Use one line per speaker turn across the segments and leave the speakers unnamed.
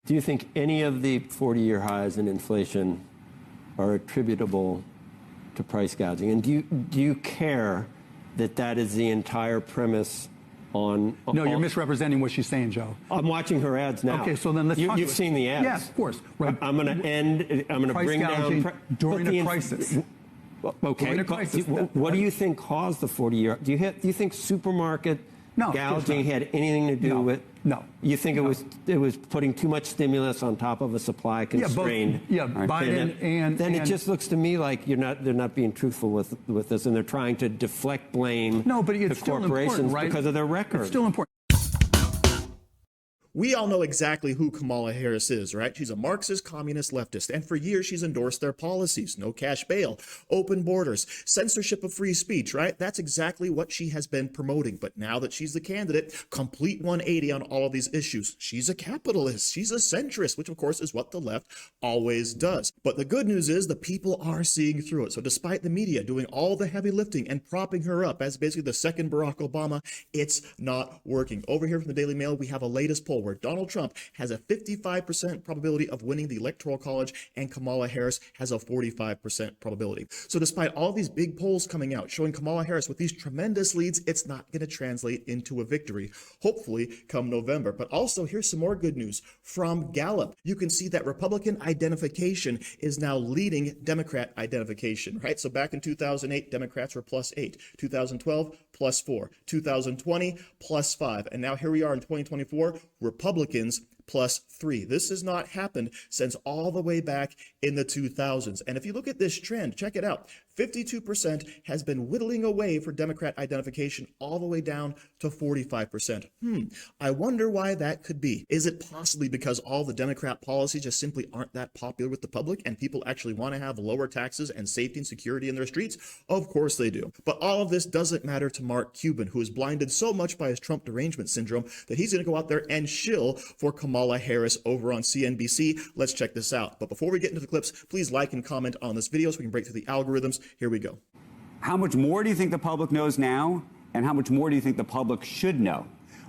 Do you think any of the 40-year highs in inflation are attributable to price gouging? And do you care that that is the entire premise on...
No, you're misrepresenting what she's saying, Joe.
I'm watching her ads now.
Okay, so then let's talk.
You've seen the ads.
Yeah, of course. Right.
I'm going to bring down...
During a crisis.
Okay,
during a crisis.
What do you think caused the 40-year... Do you think supermarket gouging had anything to do with...
No.
You think it was putting too much stimulus on top of a supply constrained...
Biden and...
Then it just looks to me like they're not being truthful with this, and they're trying to deflect blame to corporations because of their record.
It's still important.
We all know exactly who Kamala Harris is, right? She's a Marxist, communist, leftist, and for years she's endorsed their policies. No cash bail, open borders, censorship of free speech, right? That's exactly what she has been promoting. But now that she's the candidate, complete 180 on all of these issues. She's a capitalist. She's a centrist, which of course is what the left always does. But the good news is the people are seeing through it. So despite the media doing all the heavy lifting and propping her up as basically the second Barack Obama, it's not working. Over here from the Daily Mail, we have a latest poll where Donald Trump has a 55% probability of winning the Electoral College and Kamala Harris has a 45% probability. So despite all these big polls coming out showing Kamala Harris with these tremendous leads, it's not going to translate into a victory, hopefully come November. But also here's some more good news from Gallup. You can see that Republican identification is now leading Democrat identification, right? So back in 2008, Democrats were +8, 2012, +4, 2020, +5. And now here we are in 2024, Republicans +3. This has not happened since all the way back in the 2000s. And if you look at this trend, check it out. 52% has been whittling away for Democrat identification all the way down to 45%. I wonder why that could be. Is it possibly because all the Democrat policies just simply aren't that popular with the public and people actually want to have lower taxes and safety and security in their streets? Of course they do. But all of this doesn't matter to Mark Cuban, who is blinded so much by his Trump derangement syndrome that he's going to go out there and shill for Kamala Harris over on CNBC. Let's check this out. But before we get into the clips, please like and comment on this video so we can break through the algorithms. Here we go.
How much more do you think the public knows now? And how much more do you think the public should know?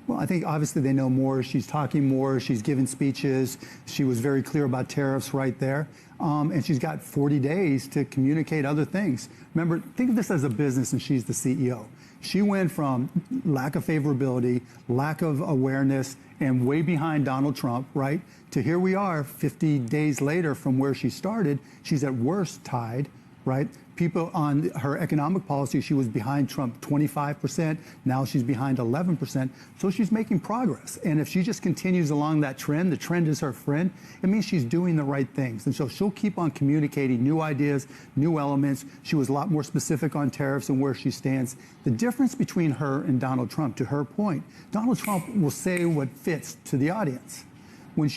Well, I think obviously they know more. She's talking more. She's giving speeches. She was very clear about tariffs right there. And she's got 40 days to communicate other things. Remember, think of this as a business and she's the CEO. She went from lack of favorability, lack of awareness, and way behind Donald Trump, right, to here we are 50 days later from where she started. She's at worst tied, right? People on her economic policy, she was behind Trump 25%. Now she's behind 11%. So she's making progress. And if she just continues along that trend, the trend is her friend, it means she's doing the right things. And so she'll keep on communicating new ideas, new elements. She was a lot more specific on tariffs and where she stands. The difference between her and Donald Trump, to her point, Donald Trump will say what fits to the audience. When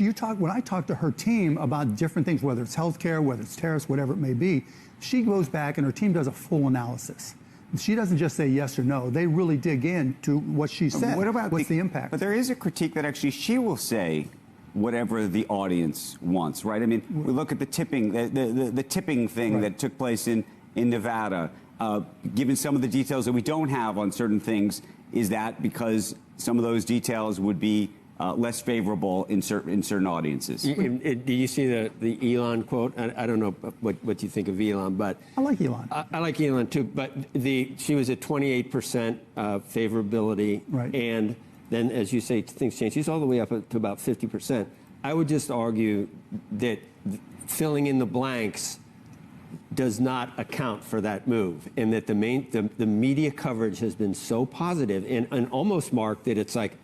I talk to her team about different things, whether it's healthcare, whether it's tariffs, whatever it may be, she goes back and her team does a full analysis. She doesn't just say yes or no. They really dig into what she said. What's the impact?
But there is a critique that actually she will say whatever the audience wants, right? I mean, we look at the tipping, the tipping thing that took place in Nevada. Given some of the details that we don't have on certain things, is that because some of those details would be less favorable in certain audiences?
Do you see the Elon quote? I don't know what you think of Elon, but
I like Elon.
I like Elon too. But she was at 28% favorability,
right.
And then, as you say, things change. She's all the way up to about 50%. I would just argue that filling in the blanks does not account for that move, and that the media coverage has been so positive and almost marked that it's like,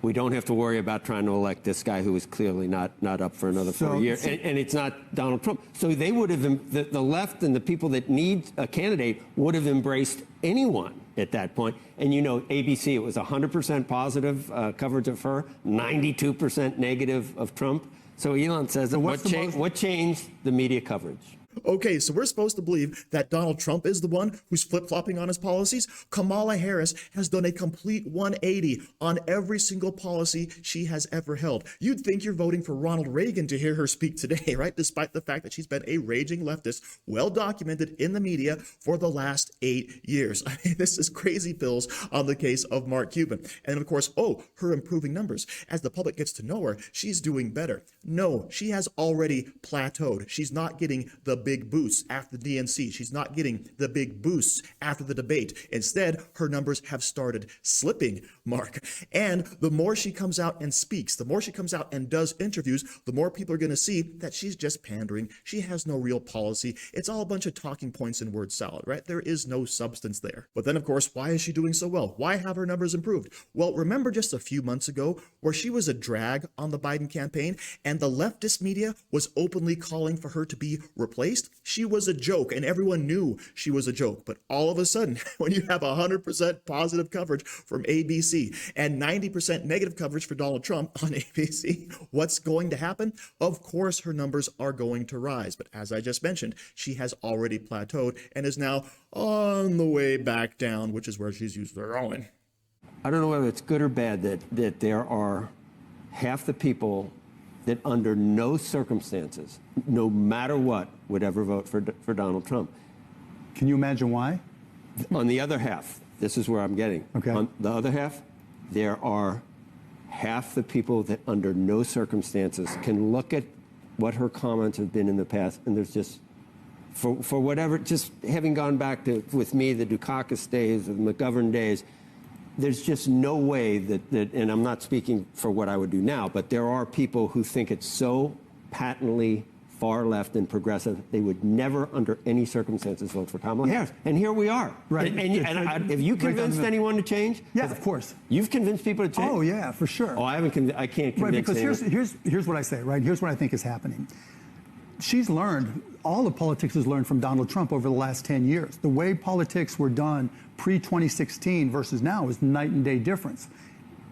we don't have to worry about trying to elect this guy who is clearly not up for another 4 years. And it's not Donald Trump. So they would have, the left and the people that need a candidate would have embraced anyone at that point. And you know, ABC, it was 100% positive coverage of her, 92% negative of Trump. So Elon says, what changed the media coverage?
Okay, so we're supposed to believe that Donald Trump is the one who's flip-flopping on his policies? Kamala Harris has done a complete 180 on every single policy she has ever held. You'd think you're voting for Ronald Reagan to hear her speak today, right? Despite the fact that she's been a raging leftist, well documented in the media for the last 8 years. I mean, this is crazy pills on the case of Mark Cuban. And of course, her improving numbers. As the public gets to know her, she's doing better. No, she has already plateaued. She's not getting the big boosts after the DNC. She's not getting the big boosts after the debate. Instead, her numbers have started slipping, Mark. And the more she comes out and speaks, the more she comes out and does interviews, the more people are going to see that she's just pandering. She has no real policy. It's all a bunch of talking points and word salad, right? There is no substance there. But then, of course, why is she doing so well? Why have her numbers improved? Well, remember just a few months ago where she was a drag on the Biden campaign and the leftist media was openly calling for her to be replaced? She was a joke and everyone knew she was a joke. But all of a sudden, when you have 100% positive coverage from ABC and 90% negative coverage for Donald Trump on ABC, what's going to happen? Of course, her numbers are going to rise. But as I just mentioned, she has already plateaued and is now on the way back down, which is where she's used to going.
I don't know whether it's good or bad that there are half the people that under no circumstances, no matter what, would ever vote for Donald Trump.
Can you imagine why?
On the other half, this is where I'm getting.
Okay.
On the other half, there are half the people that under no circumstances can look at what her comments have been in the past, and there's just, for whatever, just having gone back to, with me, the Dukakis days, the McGovern days, there's just no way that, and I'm not speaking for what I would do now, but there are people who think it's so patently far left and progressive, they would never, under any circumstances, vote for Kamala Harris. And here we are.
Right.
Have you convinced anyone to change?
Yeah, of course.
You've convinced people to change?
Oh, yeah, for sure.
Oh, I can't convince
Right, because
anyone.
here's what I say, right? Here's what I think is happening. She's learned, all of politics has learned from Donald Trump over the last 10 years. The way politics were done pre-2016 versus now is night and day difference.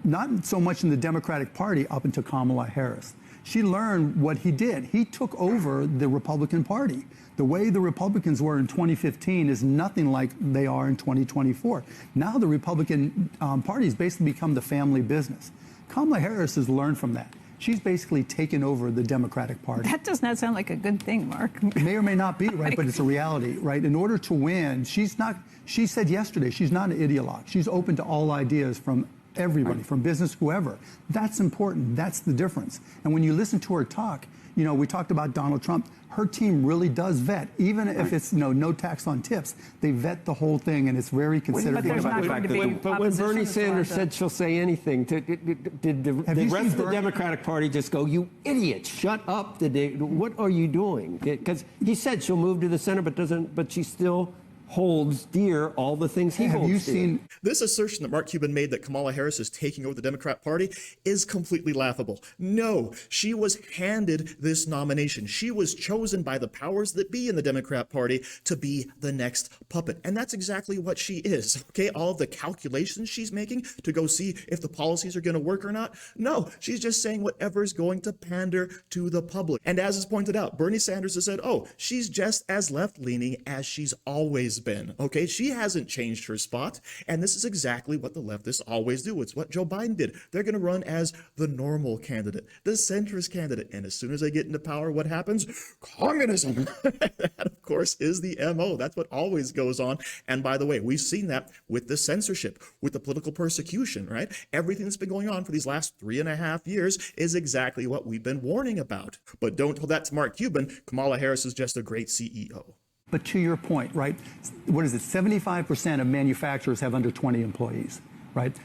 Not so much in the Democratic Party up until Kamala Harris. She learned what he did. He took over the Republican Party. The way the Republicans were in 2015 is nothing like they are in 2024. Now the Republican Party has basically become the family business. Kamala Harris has learned from that. She's basically taken over the Democratic Party.
That does not sound like a good thing, Mark.
May or may not be, right? But it's a reality, right? In order to win, she said yesterday, she's not an ideologue. She's open to all ideas from everybody, from business, whoever. That's important. That's the difference. And when you listen to her talk, you know, we talked about Donald Trump. Her team really does vet, even if it's no tax on tips. They vet the whole thing, and it's very considered.
But there's not going to be
But when Bernie Sanders said she'll say anything, did the rest of the Democratic Party just go, "You idiot, shut up"? What are you doing? Because he said she'll move to the center, but she still holds dear all the things he holds dear.
This assertion that Mark Cuban made that Kamala Harris is taking over the Democrat Party is completely laughable. No, she was handed this nomination. She was chosen by the powers that be in the Democrat Party to be the next puppet. And that's exactly what she is. Okay, all of the calculations she's making to go see if the policies are going to work or not. No, she's just saying whatever is going to pander to the public. And as is pointed out, Bernie Sanders has said, oh, she's just as left-leaning as she's always been. Okay, she hasn't changed her spot, and this is exactly what the leftists always do. It's what Joe Biden did. They're going to run as the normal candidate, the centrist candidate, and as soon as they get into power, what happens? Communism. That, of course, is the MO. That's what always goes on. And by the way, we've seen that with the censorship, with the political persecution, right? Everything that's been going on for these last 3.5 years is exactly what we've been warning about. But don't tell that to Mark Cuban. Kamala Harris is just a great CEO.
But to your point, right, what is it, 75% of manufacturers have under 20 employees, right?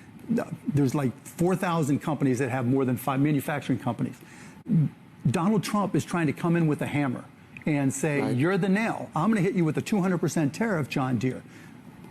There's like 4,000 companies that have more than 5 manufacturing companies. Donald Trump is trying to come in with a hammer and say, right, you're the nail. I'm going to hit you with a 200% tariff, John Deere.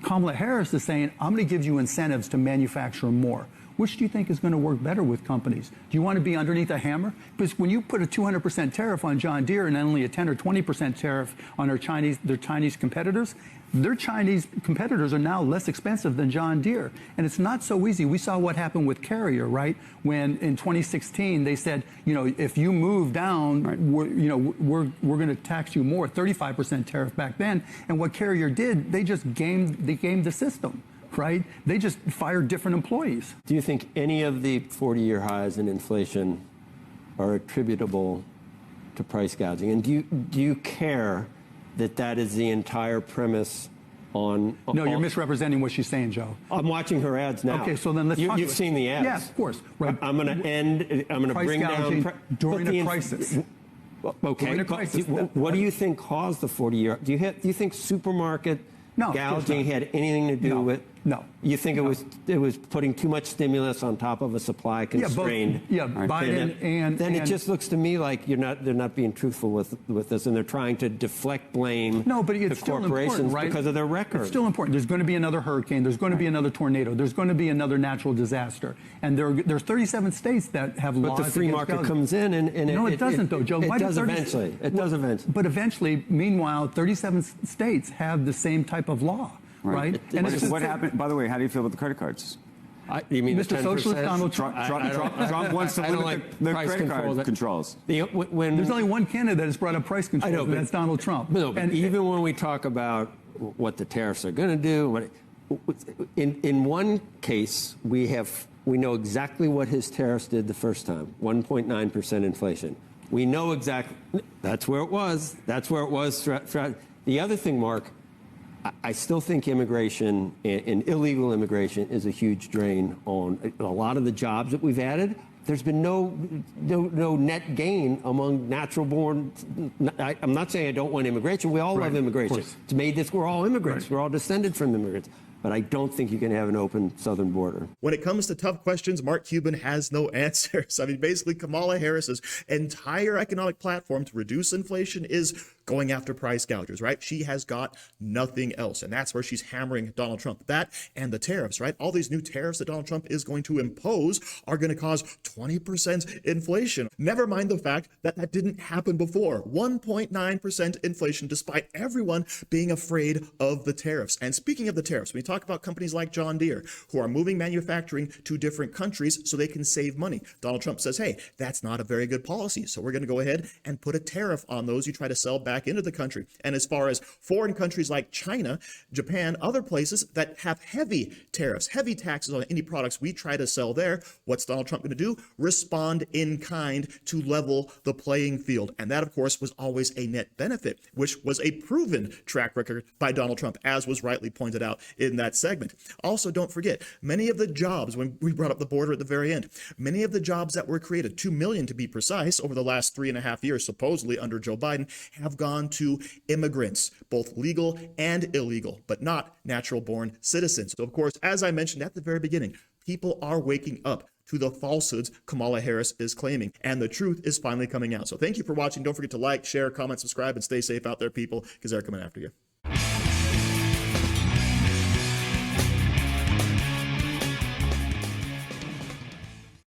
Kamala Harris is saying, I'm going to give you incentives to manufacture more. Which do you think is going to work better with companies? Do you want to be underneath a hammer? Because when you put a 200% tariff on John Deere and only a 10 or 20% tariff on their Chinese competitors, their Chinese competitors are now less expensive than John Deere. And it's not so easy. We saw what happened with Carrier, right? When in 2016 they said, if you move down, right, we're going to tax you more, 35% tariff back then. And what Carrier did, they just gamed the system. Right? They just fired different employees.
Do you think any of the 40-year highs in inflation are attributable to price gouging? And do you care that is the entire premise on?
No, you're misrepresenting what she's saying, Joe.
I'm watching her ads now.
Okay, so then let's talk.
You've seen the ads.
Yeah, of course. Right.
I'm going to bring down
during a crisis.
Okay.
During a crisis.
What do you think caused the 40-year? Do you think supermarket gouging had anything to do with?
No.
You think it was putting too much stimulus on top of a supply constrained?
Biden and
then it just looks to me like they're not being truthful with this, and they're trying to deflect blame to corporations because of their record.
It's still important. There's going to be another hurricane. There's going to be another tornado. There's going to be another natural disaster. And there's 37 states that have laws.
But the free market comes in and
it doesn't, though, Joe.
It does eventually. It does eventually.
But eventually, meanwhile, 37 states have the same type of law. Right.
And what happened? By the way, how do you feel about the credit cards?
You mean
Mr. Socialist Donald Trump?
Trump wants to limit the credit card controls.
There's only one candidate that has brought up price controls, and that's Donald Trump.
No, but even when we talk about what the tariffs are going to do, in one case we know exactly what his tariffs did the first time: 1.9% inflation. We know exactly that's where it was. That's where it was. The other thing, Mark, I still think immigration and illegal immigration is a huge drain on a lot of the jobs that we've added. There's been no net gain among natural born. I'm not saying I don't want immigration. We all love immigration. It's made this. We're all immigrants. Right. We're all descended from immigrants. But I don't think you can have an open southern border.
When it comes to tough questions, Mark Cuban has no answers. I mean, basically, Kamala Harris's entire economic platform to reduce inflation is going after price gougers, right? She has got nothing else. And that's where she's hammering Donald Trump. That and the tariffs, right? All these new tariffs that Donald Trump is going to impose are going to cause 20% inflation. Never mind the fact that that didn't happen before. 1.9% inflation, despite everyone being afraid of the tariffs. And speaking of the tariffs, when you talk about companies like John Deere, who are moving manufacturing to different countries so they can save money, Donald Trump says, hey, that's not a very good policy. So we're going to go ahead and put a tariff on those you try to sell back into the country. And as far as foreign countries like China, Japan, other places that have heavy tariffs, heavy taxes on any products we try to sell there, what's Donald Trump going to do? Respond in kind to level the playing field. And that, of course, was always a net benefit, which was a proven track record by Donald Trump, as was rightly pointed out in that segment. Also, don't forget, many of the jobs, when we brought up the border at the very end, many of the jobs that were created, 2 million to be precise, over the last 3.5 years, supposedly under Joe Biden, have gone to immigrants, both legal and illegal, but not natural-born citizens. So, of course, as I mentioned at the very beginning, people are waking up to the falsehoods Kamala Harris is claiming, and the truth is finally coming out. So thank you for watching. Don't forget to like, share, comment, subscribe, and stay safe out there, people, because they're coming after you.